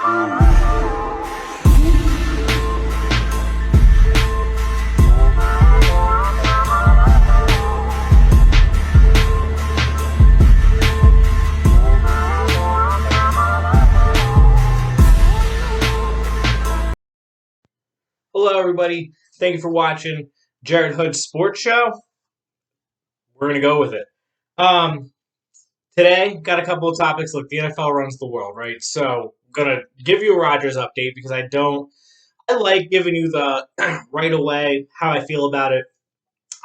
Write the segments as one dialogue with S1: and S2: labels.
S1: Hello, everybody. Thank you for watching Jarrett Hood's sports show. We're going to go with it. Today, got a couple of topics. Look, the NFL runs the world, right? So, I'm going to give you a Rodgers update because I like giving you the right away how I feel about it,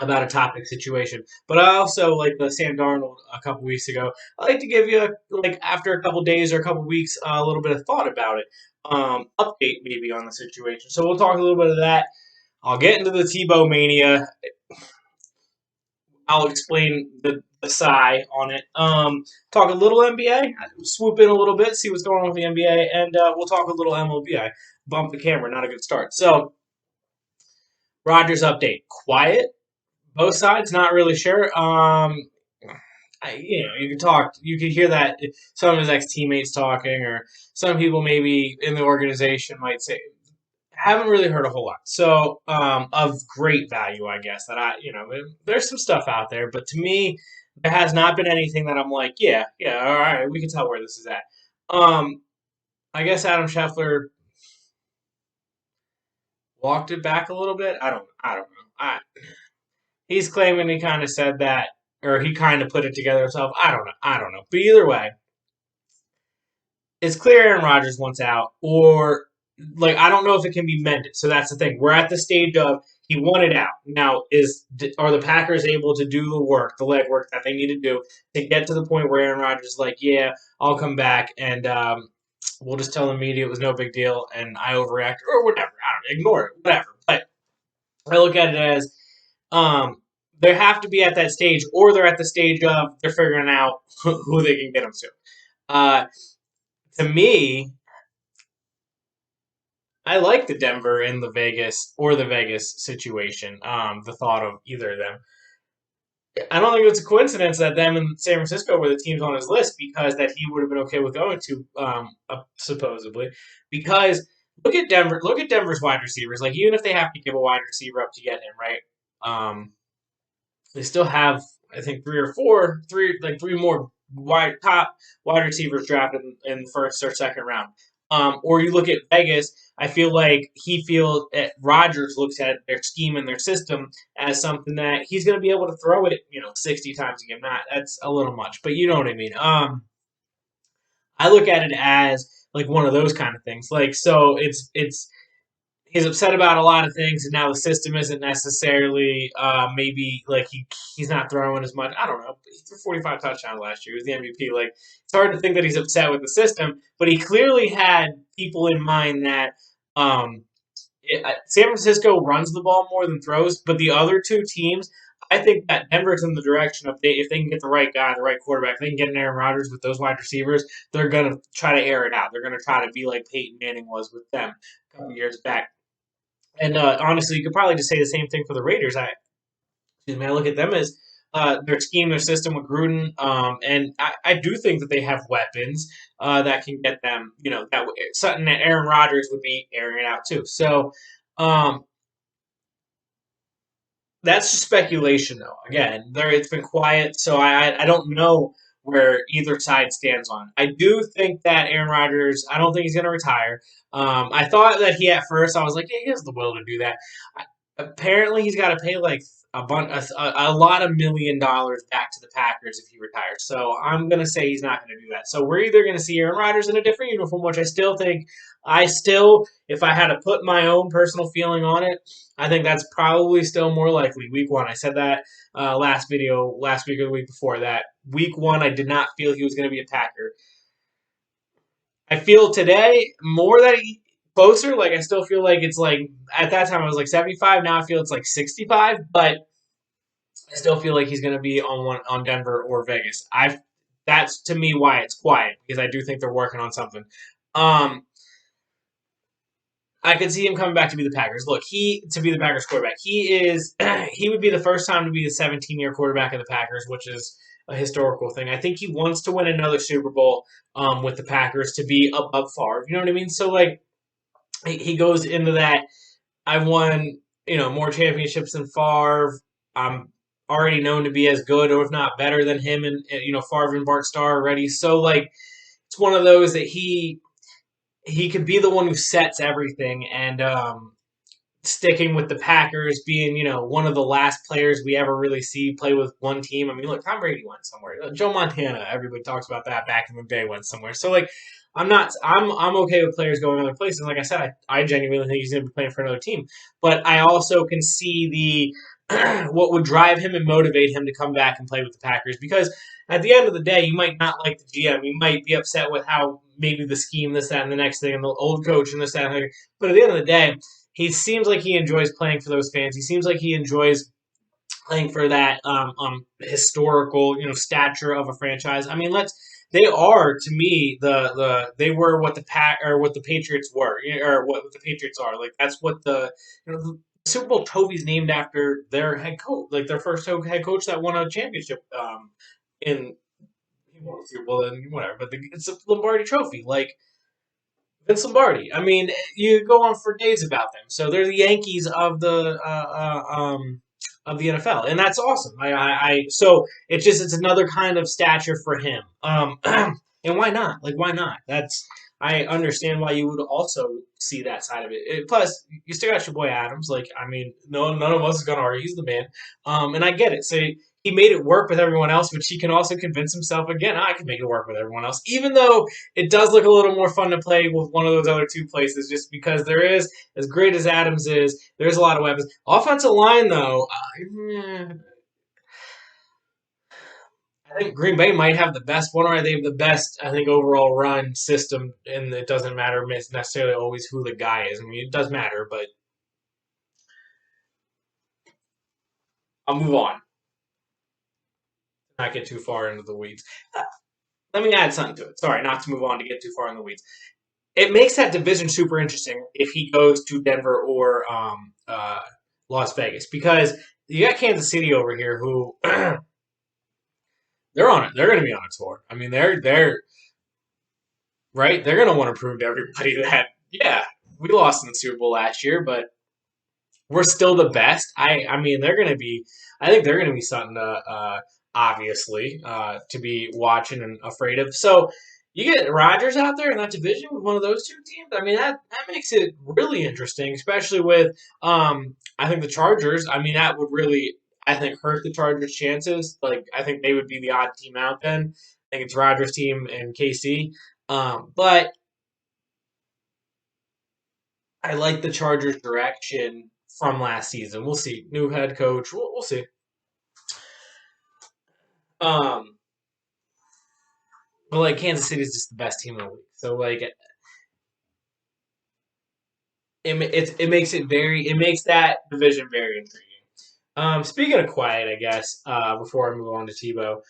S1: about a topic situation. But I also, like the Sam Darnold a couple weeks ago, I like to give you, after a couple days or a couple weeks, a little bit of thought about it. Update maybe on the situation. So, we'll talk a little bit of that. I'll get into the Tebowmania. I'll explain the sigh on it. Talk a little NBA. Swoop in a little bit, see what's going on with the NBA, and we'll talk a little MLB. I bumped the camera, not a good start. So, Rodgers update. Quiet. Both sides, not really sure. You could talk. You could hear that some of his ex-teammates talking, or some people maybe in the organization might say, haven't really heard a whole lot. So, of great value, I guess, there's some stuff out there, but to me, there has not been anything that I'm like, yeah, all right, we can tell where this is at. I guess Adam Scheffler walked it back a little bit. I don't know. He's claiming he kind of said that, or he kind of put it together himself. I don't know. But either way, it's clear Aaron Rodgers wants out, or I don't know if it can be mended. So that's the thing. We're at the stage of he wanted out. Now, are the Packers able to do the work, the legwork that they need to do to get to the point where Aaron Rodgers is like, yeah, I'll come back, and we'll just tell the media it was no big deal, and I overreacted, or whatever. I don't know, ignore it, whatever. But I look at it as they have to be at that stage, or they're at the stage of they're figuring out who they can get them to. To me, I like the Denver and the Vegas situation. The thought of either of them. I don't think it's a coincidence that them and San Francisco were the teams on his list because that he would have been okay with going to, supposedly. Because look at Denver. Look at Denver's wide receivers. Like even if they have to give a wide receiver up to get him, right? They still have, I think, three more top wide receivers drafted in the first or second round. Or you look at Vegas, I feel like Rodgers looks at their scheme and their system as something that he's going to be able to throw it, 60 times a game. That's a little much, but you know what I mean. I look at it as like one of those kind of things. So he's upset about a lot of things, and now the system isn't necessarily maybe he's not throwing as much. I don't know. He threw 45 touchdowns last year. He was the MVP. It's hard to think that he's upset with the system, but he clearly had people in mind that San Francisco runs the ball more than throws, but the other two teams, I think that Denver's in the direction of if they can get the right guy, the right quarterback, if they can get an Aaron Rodgers with those wide receivers, they're going to try to air it out. They're going to try to be like Peyton Manning was with them a couple years back. And honestly, you could probably just say the same thing for the Raiders. I look at them as their scheme, their system with Gruden, and I do think that they have weapons that can get them, that something that Aaron Rodgers would be airing it out too. So that's just speculation, though. Again, it's been quiet, so I don't know where either side stands on. I do think that Aaron Rodgers, I don't think he's going to retire. I thought that at first, I was like, yeah, he has the will to do that. Apparently, he's got to pay a lot of $1 million back to the Packers if he retires. So I'm going to say he's not going to do that. So we're either going to see Aaron Rodgers in a different uniform, which I still think, if I had to put my own personal feeling on it, I think that's probably still more likely. Week 1, I said that last week or the week before that. Week 1, I did not feel he was going to be a Packer. I feel today more that closer. I still feel like it's at that time I was 75. Now I feel it's 65, but I still feel like he's going to be on Denver or Vegas. That's to me why it's quiet, because I do think they're working on something. I could see him coming back to be the Packers. Look, to be the Packers quarterback. He would be the first time to be the 17-year quarterback of the Packers, which is a historical thing. I think he wants to win another Super Bowl with the Packers to be above Favre. You know what I mean? So like he goes into that. I won, more championships than Favre. I'm already known to be as good, or if not better than him, and Favre and Bart Starr already. So like it's one of those that he could be the one who sets everything, and sticking with the Packers, being one of the last players we ever really see play with one team. I mean, look, Tom Brady went somewhere. Joe Montana, everybody talks about that back in the day, went somewhere. So like, I'm okay with players going other places. Like I said, I genuinely think he's going to be playing for another team. But I also can see the what would drive him and motivate him to come back and play with the Packers, because at the end of the day, you might not like the GM. You might be upset with how maybe the scheme, this, that, and the next thing, and the old coach and this, that, and the other. But at the end of the day, he seems like he enjoys playing for those fans. He seems like he enjoys playing for that historical, stature of a franchise. I mean, they are, to me, they were what what the Patriots were, or what the Patriots are. Like that's what the Super Bowl trophy's named after their head coach, like their first head coach that won a championship. In He won a Super Bowl and whatever, but it's a Lombardi Trophy. Like Vince Lombardi. I mean, you go on for days about them. So they're the Yankees of the NFL, and that's awesome. So it's another kind of stature for him. And why not? Like, why not? I understand why you would also see that side of it. Plus, you still got your boy Adams. Like, I mean, no, none of us is gonna argue. He's the man. And I get it. So he made it work with everyone else, but he can also convince himself again. I can make it work with everyone else, even though it does look a little more fun to play with one of those other two places, just because there is, as great as Adams is, there's a lot of weapons. Offensive line, though, I think Green Bay might have the best one, or they have the best, I think, overall run system, and it doesn't matter necessarily always who the guy is. I mean, it does matter, but I'll move on. Not get too far into the weeds. Let me add something to it. Sorry, not to move on to get too far in the weeds. It makes that division super interesting if he goes to Denver or Las Vegas, because you got Kansas City over here who they're on it. They're going to be on a tour. I mean, they're right. They're going to want to prove to everybody that yeah, we lost in the Super Bowl last year, but we're still the best. I mean, they're going to be. I think they're going to be something to obviously to be watching and afraid of. So you get Rodgers out there in that division with one of those two teams. I mean, that makes it really interesting, especially with I think the Chargers. I mean, that would really, I think, hurt the Chargers' chances. Like I think they would be the odd team out then. I think it's Rodgers' team and KC. But I like the Chargers' direction from last season. We'll see. New head coach. We'll see. Um, but like Kansas City is just the best team in the league. So like it makes that division very intriguing. Speaking of quiet, I guess before I move on to Tebow,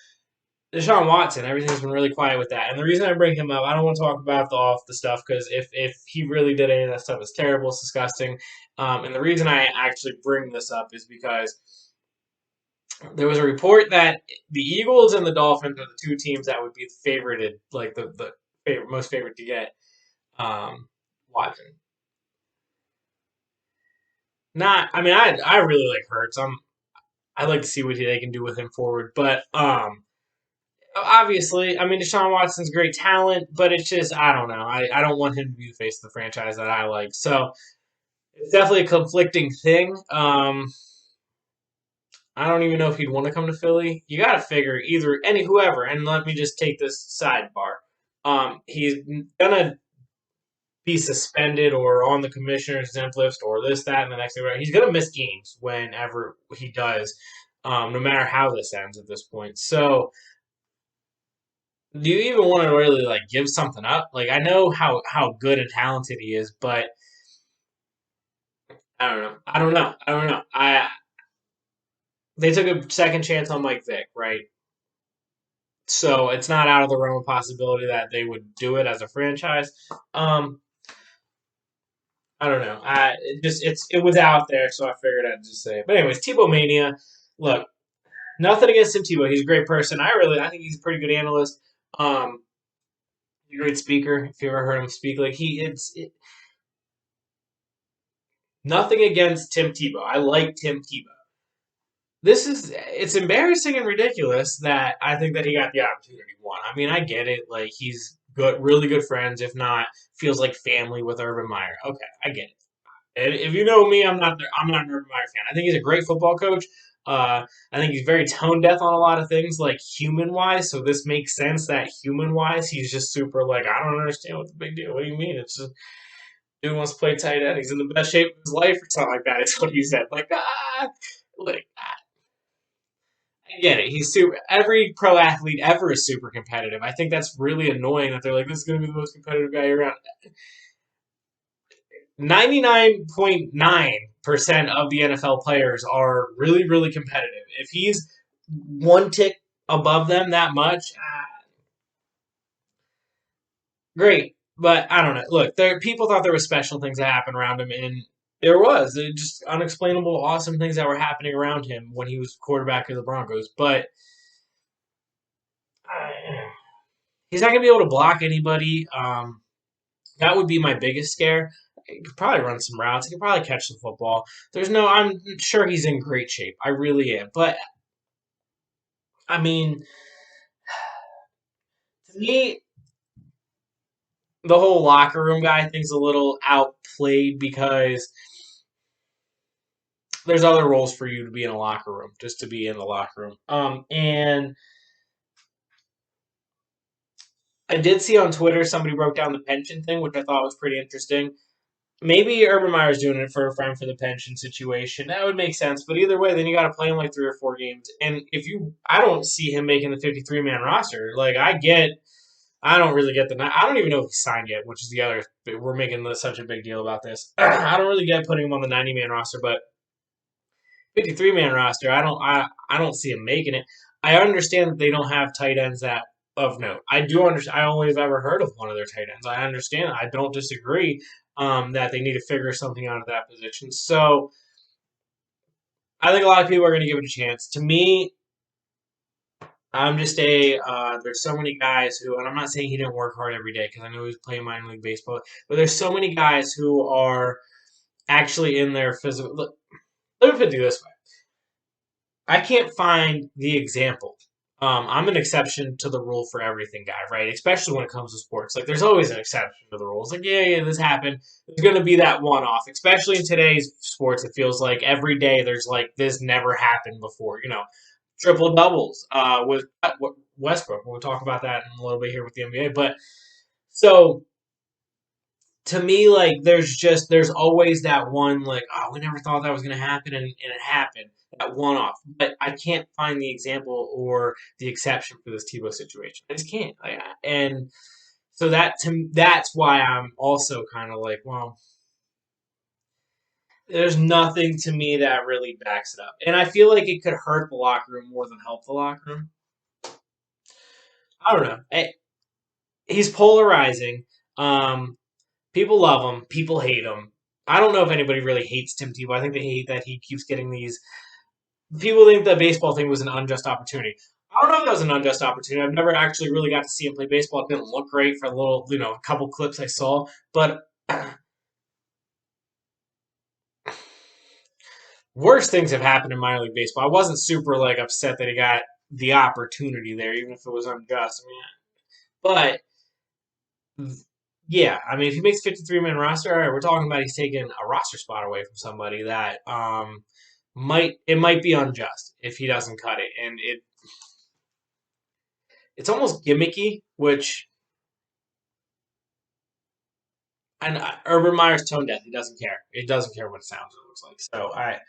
S1: Deshaun Watson, everything's been really quiet with that. And the reason I bring him up, I don't want to talk about the off the stuff, because if he really did any of that stuff, it's terrible, it's disgusting. And the reason I actually bring this up is because there was a report that the Eagles and the Dolphins are the two teams that would be favorited, like the most favorite to get Watson. Not, I mean, I really like Hurts. I'd like to see what they can do with him forward, but obviously, I mean, Deshaun Watson's great talent, but it's just I don't know. I don't want him to be the face of the franchise that I like. So it's definitely a conflicting thing. I don't even know if he'd want to come to Philly. You got to figure either whoever. And let me just take this sidebar. He's gonna be suspended or on the commissioner's exempt list or this, that, and the next thing. He's gonna miss games whenever he does, no matter how this ends at this point. So do you even want to really like give something up? Like I know how good and talented he is, but I don't know. I don't know. I don't know. They took a second chance on Mike Vick, right? So it's not out of the realm of possibility that they would do it as a franchise. Um, I don't know. It was out there, so I figured I'd just say it. But anyways, Tebowmania. Look, Nothing against Tim Tebow. He's a great person. I think he's a pretty good analyst. Um, he's a great speaker. If you ever heard him speak, like nothing against Tim Tebow. I like Tim Tebow. It's embarrassing and ridiculous that I think that he got the opportunity one. I mean, I get it. Like he's good, really good friends. If not, feels like family with Urban Meyer. Okay, I get it. And if you know me, I'm not an Urban Meyer fan. I think he's a great football coach. I think he's very tone deaf on a lot of things, like human wise. So this makes sense that human wise, he's just super like I don't understand what the big deal. What do you mean? It's just dude wants to play tight end. He's in the best shape of his life or something like that. It's what he said. Like I get it. He's super. Every pro athlete ever is super competitive. I think that's really annoying that they're like, this is going to be the most competitive guy around. 99.9% of the NFL players are really, really competitive. If he's one tick above them that much, great. But I don't know. Look, people thought there was special things that happened around him, and there was. Just unexplainable, awesome things that were happening around him when he was quarterback of the Broncos. But uh, he's not going to be able to block anybody. That would be my biggest scare. He could probably run some routes. He could probably catch the football. I'm sure he's in great shape. I really am. But I mean, to me, the whole locker room guy thing's a little outplayed because there's other roles for you to be in a locker room, just to be in the locker room. And I did see on Twitter somebody broke down the pension thing, which I thought was pretty interesting. Maybe Urban Meyer's doing it for a friend for the pension situation. That would make sense. But either way, then you got to play him like 3 or 4 games. And I don't see him making the 53-man roster. Like I don't really get I don't even know if he's signed yet, which is the other. We're making such a big deal about this. I don't really get putting him on the 90-man roster, but 53-man roster, I don't see him making it. I understand that they don't have tight ends that of note. I do understand. I only have ever heard of one of their tight ends. I understand. I don't disagree that they need to figure something out at that position. So I think a lot of people are going to give it a chance. To me, I'm just there's so many guys who, and I'm not saying he didn't work hard every day because I know he was playing minor league baseball, but there's so many guys who are actually in their physical. Look, let me put it this way. I can't find the example. I'm an exception to the rule for everything guy, right? Especially when it comes to sports. Like, there's always an exception to the rules. Like, yeah, this happened. There's going to be that one off. Especially in today's sports, it feels like every day there's like, this never happened before. Triple doubles with Westbrook. We'll talk about that in a little bit here with the NBA. But so to me, like there's always that one like, oh, we never thought that was gonna happen and it happened. That one off. But I can't find the example or the exception for this Tebow situation. I just can't. And so that's why I'm also kind of like, well, there's nothing to me that really backs it up. And I feel like it could hurt the locker room more than help the locker room. I don't know. He's polarizing. Um, People love him. People hate him. I don't know if anybody really hates Tim Tebow. I think they hate that he keeps getting these. People think the baseball thing was an unjust opportunity. I don't know if that was an unjust opportunity. I've never actually really got to see him play baseball. It didn't look great for a little, a couple clips I saw. But worse things have happened in minor league baseball. I wasn't super like upset that he got the opportunity there, even if it was unjust. I mean, but yeah, I mean, if he makes 53-man roster, all right, we're talking about he's taking a roster spot away from somebody that might be unjust if he doesn't cut it, and it's almost gimmicky, which and Urban Meyer's tone deaf. He doesn't care. He doesn't care what it sounds or looks like. So I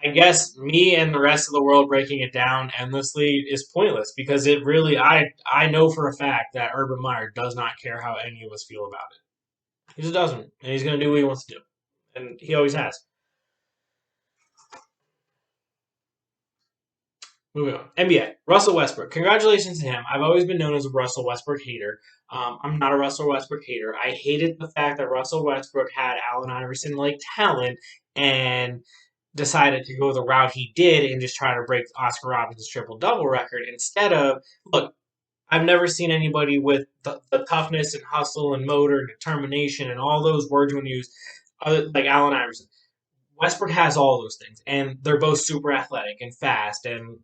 S1: guess me and the rest of the world breaking it down endlessly is pointless because it really I know for a fact that Urban Meyer does not care how any of us feel about it. He just doesn't, and he's going to do what he wants to do, and he always has. Moving on. NBA. Russell Westbrook. Congratulations to him. I've always been known as a Russell Westbrook hater. I'm not a Russell Westbrook hater. I hated the fact that Russell Westbrook had Allen Iverson like talent and decided to go the route he did and just try to break Oscar Robinson's triple double record instead of look. I've never seen anybody with the toughness and hustle and motor and determination and all those words when used, like Allen Iverson. Westbrook has all those things, and they're both super athletic and fast, and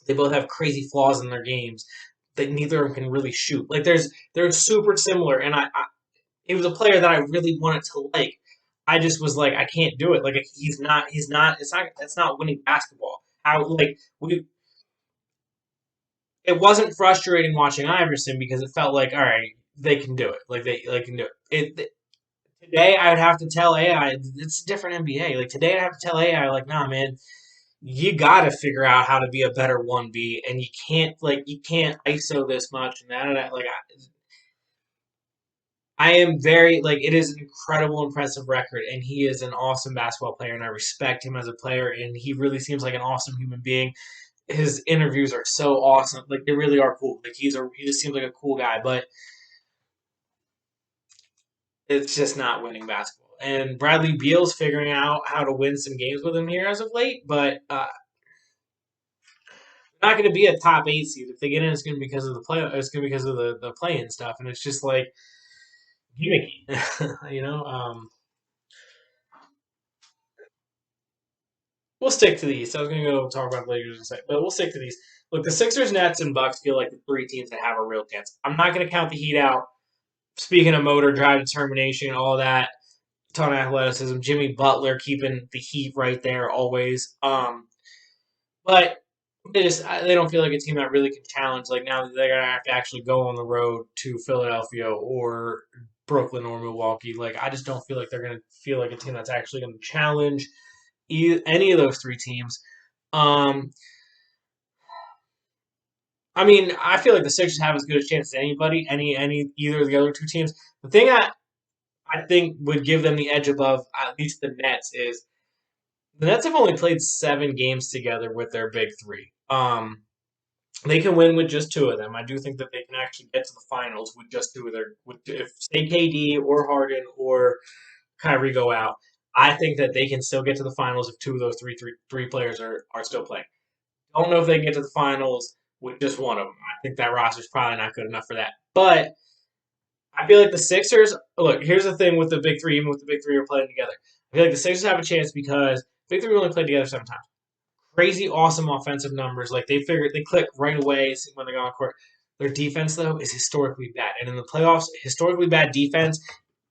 S1: they both have crazy flaws in their games that neither of them can really shoot. Like they're super similar, and he was a player that I really wanted to like. I just was like, I can't do it. Like he's not. It's not winning basketball. How like we it wasn't frustrating watching Iverson because it felt like, all right, they can do it. Like they can do it. Today I would have to tell AI it's a different NBA. Like today I have to tell AI like, nah, man, you got to figure out how to be a better 1B, and you can't ISO this much and that. Like I am very like it is an incredible, impressive record, and he is an awesome basketball player, and I respect him as a player, and he really seems like an awesome human being. His interviews are so awesome. Like they really are cool. Like he just seems like a cool guy, but it's just not winning basketball. And Bradley Beal's figuring out how to win some games with him here as of late, but not going to be a top 8 seed. If they get in, it's going to be because of the play. It's going to be because of the play-in stuff, and it's just like gimmicky, you know. We'll stick to these. I was going to go talk about the Lakers in a second, but we'll stick to these. Look, the Sixers, Nets, and Bucks feel like the 3 teams that have a real chance. I'm not going to count the Heat out. Speaking of motor, drive, determination, all that, ton of athleticism. Jimmy Butler keeping the Heat right there always. But they don't feel like a team that really can challenge. Like now they're gonna have to actually go on the road to Philadelphia or Brooklyn or Milwaukee. Like I just don't feel like they're gonna feel like a team that's actually gonna challenge any of those 3 teams. Um, I mean, I feel like the Sixers have as good a chance as anybody, any either of the other 2 teams. The thing I think would give them the edge above at least the Nets is the Nets have only played 7 games together with their big 3. They can win with just 2 of them. I do think that they can actually get to the finals with just 2 of their. With if say KD or Harden or Kyrie go out, I think that they can still get to the finals if 2 of those three players are still playing. Don't know if they can get to the finals with just one of them. I think that roster's probably not good enough for that. But I feel like the Sixers. Look, here's the thing with the big 3. Even with the big 3 are playing together, I feel like the Sixers have a chance because big 3 only played together 7 times. Crazy awesome offensive numbers. Like they click right away when they go on court. Their defense though is historically bad, and in the playoffs, historically bad defense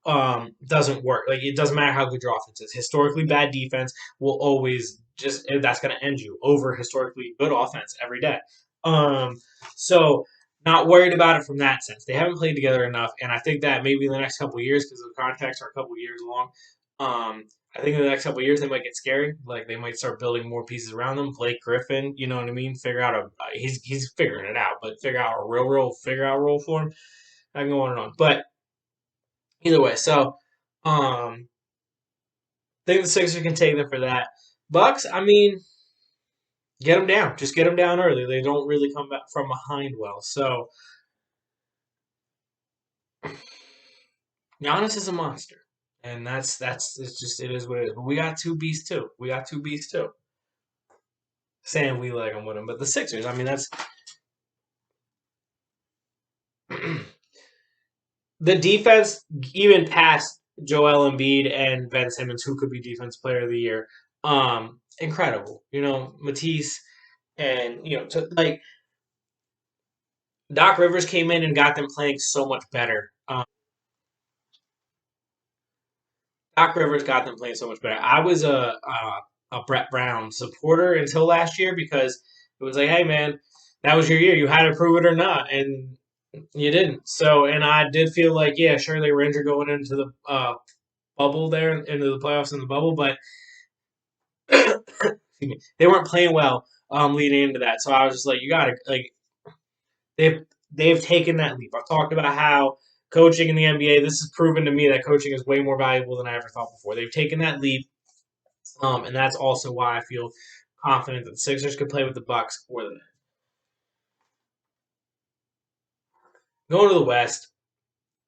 S1: doesn't work. Like it doesn't matter how good your offense is. Historically bad defense will always just that's going to end you over historically good offense every day. Um, so not worried about it from that sense. They haven't played together enough, and I think that maybe in the next couple of years because the contracts are a couple of years long. I think in the next couple of years they might get scary. Like they might start building more pieces around them. Blake Griffin, you know what I mean? Figure out he's figuring it out, but figure out a role for him. I can go on and on, but either way, so think the Sixers can take them for that. Bucks, I mean, get them down. Just get them down early. They don't really come back from behind well. So Giannis is a monster, and that's it's just it is what it is. But we got 2 beasts too. We got 2 beasts too. Saying we like them with them, but the Sixers, I mean, that's the defense, even past Joel Embiid and Ben Simmons, who could be Defense Player of the Year, incredible. You know, Matisse and like Doc Rivers came in and got them playing so much better. Doc Rivers got them playing so much better. I was a Brett Brown supporter until last year because it was like, hey man, that was your year. You had to prove it or not, and you didn't. So, and I did feel like, yeah, sure, they were injured going into the bubble there, into the playoffs in the bubble, but they weren't playing well leading into that. So I was just like, you got to like they've they've taken that leap. I've talked about how coaching in the NBA. This has proven to me that coaching is way more valuable than I ever thought before. They've taken that leap, and that's also why I feel confident that the Sixers could play with the Bucks or the Nets. Going to the West,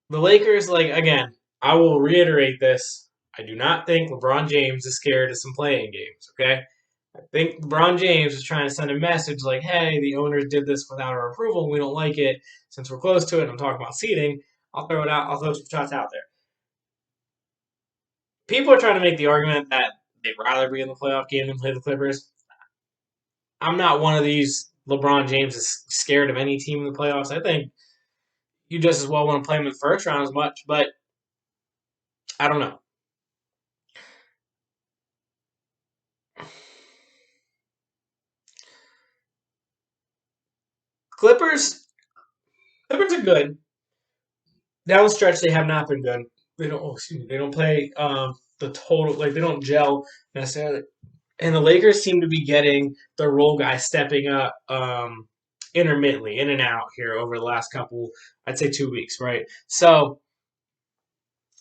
S1: the Lakers. Like again, I will reiterate this. I do not think LeBron James is scared of some playing games, okay? I think LeBron James is trying to send a message like, hey, the owners did this without our approval, and we don't like it. Since we're close to it, and I'm talking about seeding, I'll throw it out. I'll throw some shots out there. People are trying to make the argument that they'd rather be in the playoff game than play the Clippers. I'm not one of these LeBron James is scared of any team in the playoffs. I think you just as well want to play him in the first round as much, but I don't know. Clippers Clippers are good. Down the stretch they have not been good. They don't they don't play the total like they don't gel necessarily. And the Lakers seem to be getting their role guys stepping up intermittently, in and out here over the last couple, I'd say 2 weeks, right? So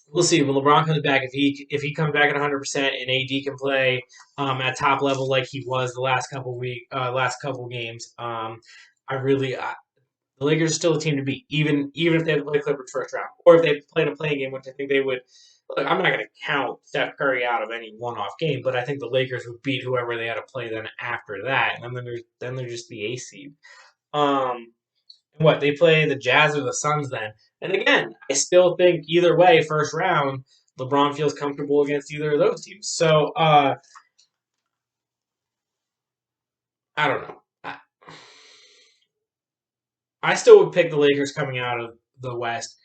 S1: we'll see when LeBron comes back. If he comes back at 100% and AD can play at top level like he was the last couple games, I really the Lakers are still a team to beat, even if they play Clippers first round, or if they play in a playing game, which I think they would. Look, I'm not going to count Steph Curry out of any one-off game, but I think the Lakers would beat whoever they had to play then after that, and then they're just the A seed. Um, what they play the Jazz or the Suns then, and again, I still think either way, first round, LeBron feels comfortable against either of those teams. So I don't know. I still would pick the Lakers coming out of the West.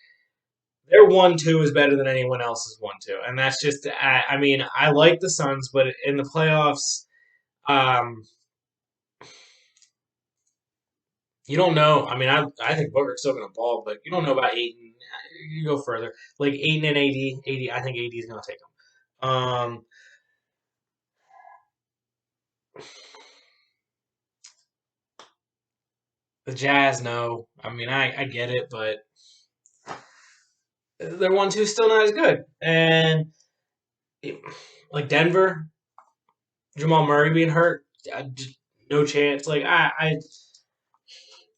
S1: Their 1-2 is better than anyone else's 1-2, and that's just. I mean, I like the Suns, but in the playoffs, um, you don't know. I mean, I think Booker's still going to ball, but you don't know about Ayton. You go further, like Ayton and AD. I think AD is going to take them. The Jazz, no. I mean, I get it, but their 1-2 is still not as good. And like Denver, Jamal Murray being hurt, no chance. Like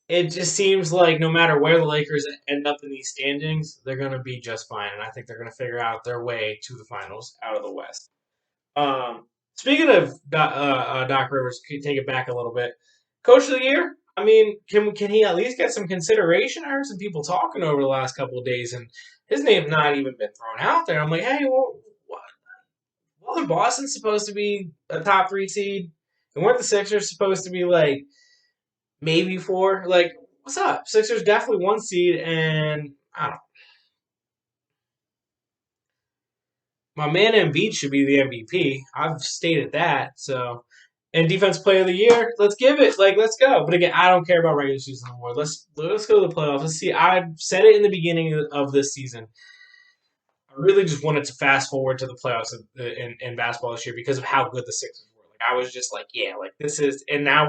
S1: it just seems like no matter where the Lakers end up in these standings, they're going to be just fine, and I think they're going to figure out their way to the finals out of the West. Speaking of Doc Rivers, can you take it back a little bit? Coach of the year. I mean, can he at least get some consideration? I heard some people talking over the last couple of days, and his name's not even been thrown out there. I'm like, hey, well, what? Wasn't Boston supposed to be a top three seed? And weren't the Sixers supposed to be like maybe four? Like, what's up? Sixers definitely one seed, and I don't. My man Embiid should be the MVP. I've stated that. So, and defense player of the year, let's give it. Like, let's go. But again, I don't care about regular season award. Let's go to the playoffs. Let's see. I said it in the beginning of this season. I really just wanted to fast forward to the playoffs in basketball this year because of how good the Sixers were. Like, I was just like, yeah, like this is. And now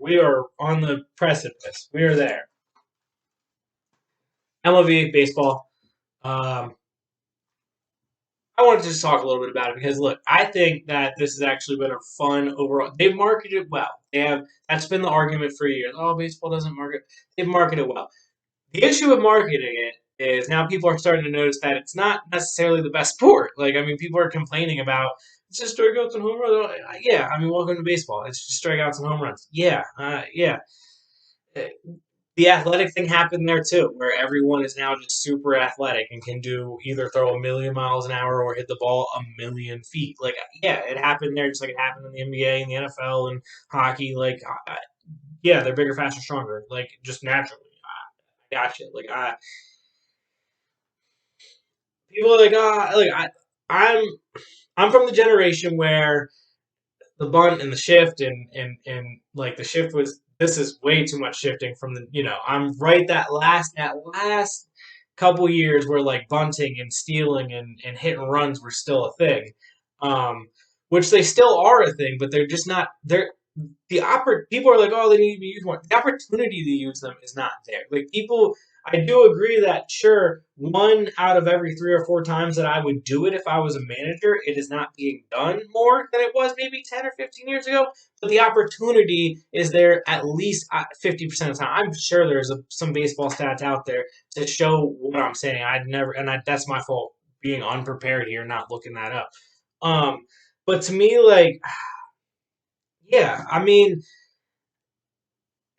S1: we are on the precipice. We are there. MLB baseball. Um, I wanted to just talk a little bit about it because look, I think that this has actually been a fun overall. They've marketed it well. They have that's been the argument for years. Oh, baseball doesn't market. They've marketed well. The issue with marketing it is now people are starting to notice that it's not necessarily the best sport. Like I mean, people are complaining about it's just strikeouts and home runs. Yeah, I mean, welcome to baseball. It's just strikeouts and home runs. Yeah, yeah the athletic thing happened there too, where everyone is now just super athletic and can do either throw a million miles an hour or hit the ball a million feet. Like, yeah, it happened there just like it happened in the NBA and the NFL and hockey. Like, yeah, they're bigger, faster, stronger. Like, just naturally. I gotcha. Like, people are like, I'm, I'm from the generation where the bunt and the shift and like the shift was this is way too much shifting from the I'm right that last couple years where like bunting and stealing and hit and runs were still a thing, um, which they still are a thing, but they're just not they're people are like, oh, they need to be used more. The opportunity to use them is not there. Like people, I do agree that sure, one out of every 3 or 4 times that I would do it if I was a manager, it is not being done more than it was maybe 10 or 15 years ago. But the opportunity is there at least 50% of the time. I'm sure there's some baseball stats out there to show what I'm saying. I'd never, and that's my fault being unprepared here, not looking that up. Um, but to me, like, yeah, I mean,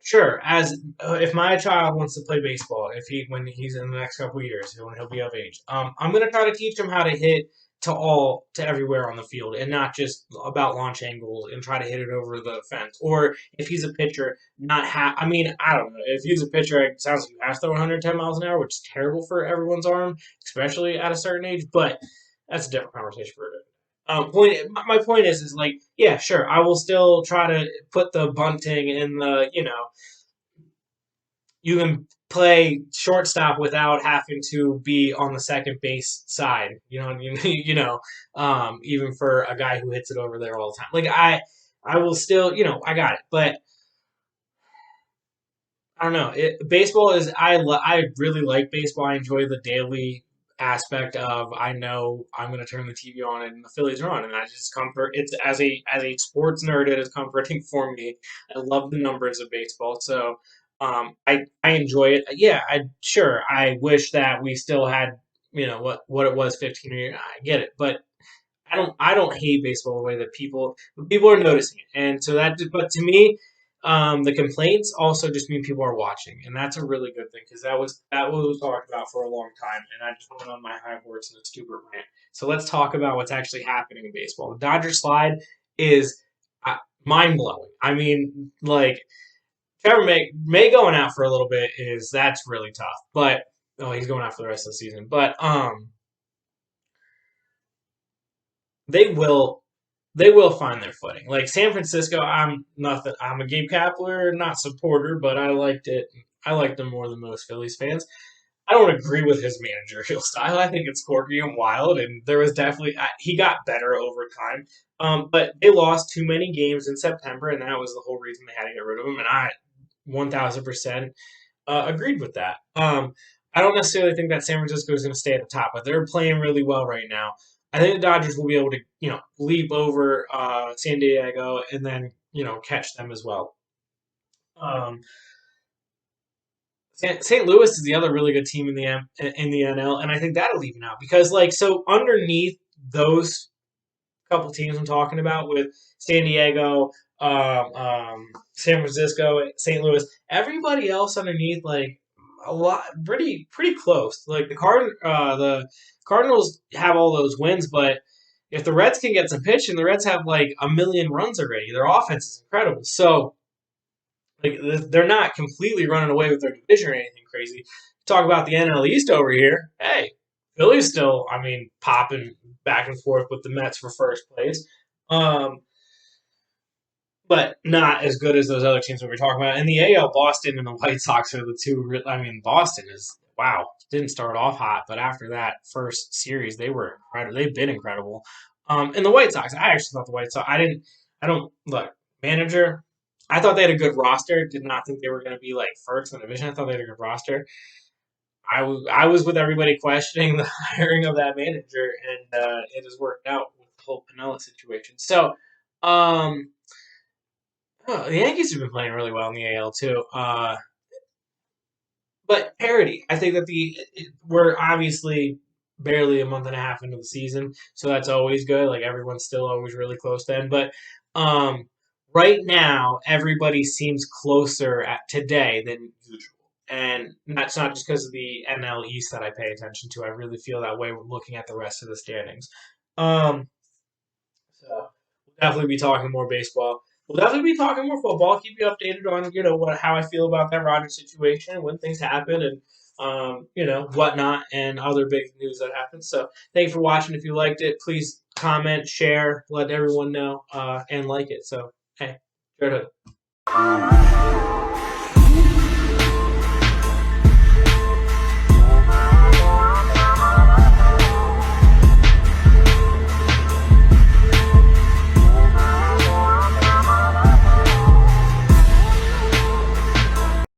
S1: sure. As if my child wants to play baseball, if he when he's in the next couple of years, when he'll be of age, I'm gonna try to teach him how to hit to everywhere on the field, and not just about launch angles and try to hit it over the fence. Or if he's a pitcher, not have. I mean, I don't know. If he's a pitcher, it sounds like he has to throw 110 miles an hour, which is terrible for everyone's arm, especially at a certain age. But that's a different conversation for a day. My point is like, yeah, sure, I will still try to put the bunting in the, you can play shortstop without having to be on the second base side. Even for a guy who hits it over there all the time. Like I will still, I got it, but I don't know. Baseball is I really like baseball. I enjoy the daily aspect of I know I'm going to turn the TV on and the Phillies are on, and I just comfort. It's as a sports nerd, it is comforting for me. I love the numbers of baseball, so I enjoy it. Yeah, I wish that we still had what it was 15 years. I get it, but I don't hate baseball the way that people are noticing it, and so that. But to me, the complaints also just mean people are watching, and that's a really good thing because that was talked about for a long time, and I just went on my high horse in a stupid rant. So let's talk about what's actually happening in baseball. The Dodgers slide is mind blowing. I mean, like Trevor May going out for a little bit that's really tough, but he's going out for the rest of the season, but they will they will find their footing. Like San Francisco, I'm nothing. I'm a Gabe Kapler not supporter, but I liked it. I liked him more than most Phillies fans. I don't agree with his managerial style. I think it's quirky and wild, and there was definitely he got better over time. But they lost too many games in September, and that was the whole reason they had to get rid of him. And I 1,000% agreed with that. I don't necessarily think that San Francisco is going to stay at the top, but they're playing really well right now. I think the Dodgers will be able to, leap over San Diego and then, catch them as well. Um, St. Louis is the other really good team in the NL, and I think that'll even out because, like, so underneath those couple teams I'm talking about with San Diego, San Francisco, St. Louis. Everybody else underneath, like a lot, pretty close. Like the Cardinals have all those wins, but if the Reds can get some pitching, the Reds have like a million runs already. Their offense is incredible. So like they're not completely running away with their division or anything crazy. Talk about the NL East over here. Hey, Philly's still, I mean, popping back and forth with the Mets for first place. Um, but not as good as those other teams we were talking about. In the AL, Boston and the White Sox are the two. I mean, Boston is wow. Didn't start off hot, but after that first series, they were incredible. They've been incredible. And the White Sox, I actually thought the White Sox. I didn't. I don't look manager. I thought they had a good roster. Did not think they were going to be like first in the division. I thought they had a good roster. I was with everybody questioning the hiring of that manager, and it has worked out with the whole Pinella situation. So, the Yankees have been playing really well in the AL too. But parity, I think that we're obviously barely a month and a half into the season, so that's always good. Like everyone's still always really close then, but um, right now everybody seems closer at today than usual, and that's not just because of the NL East that I pay attention to. I really feel that way looking at the rest of the standings. Um, so we'll definitely be talking more baseball. We'll definitely be talking more football. I'll keep you updated on how I feel about that Rodgers situation, when things happen, and whatnot, and other big news that happens. So thank you for watching. If you liked it, please comment, share, let everyone know, and like it. So hey, Jarrett Hood.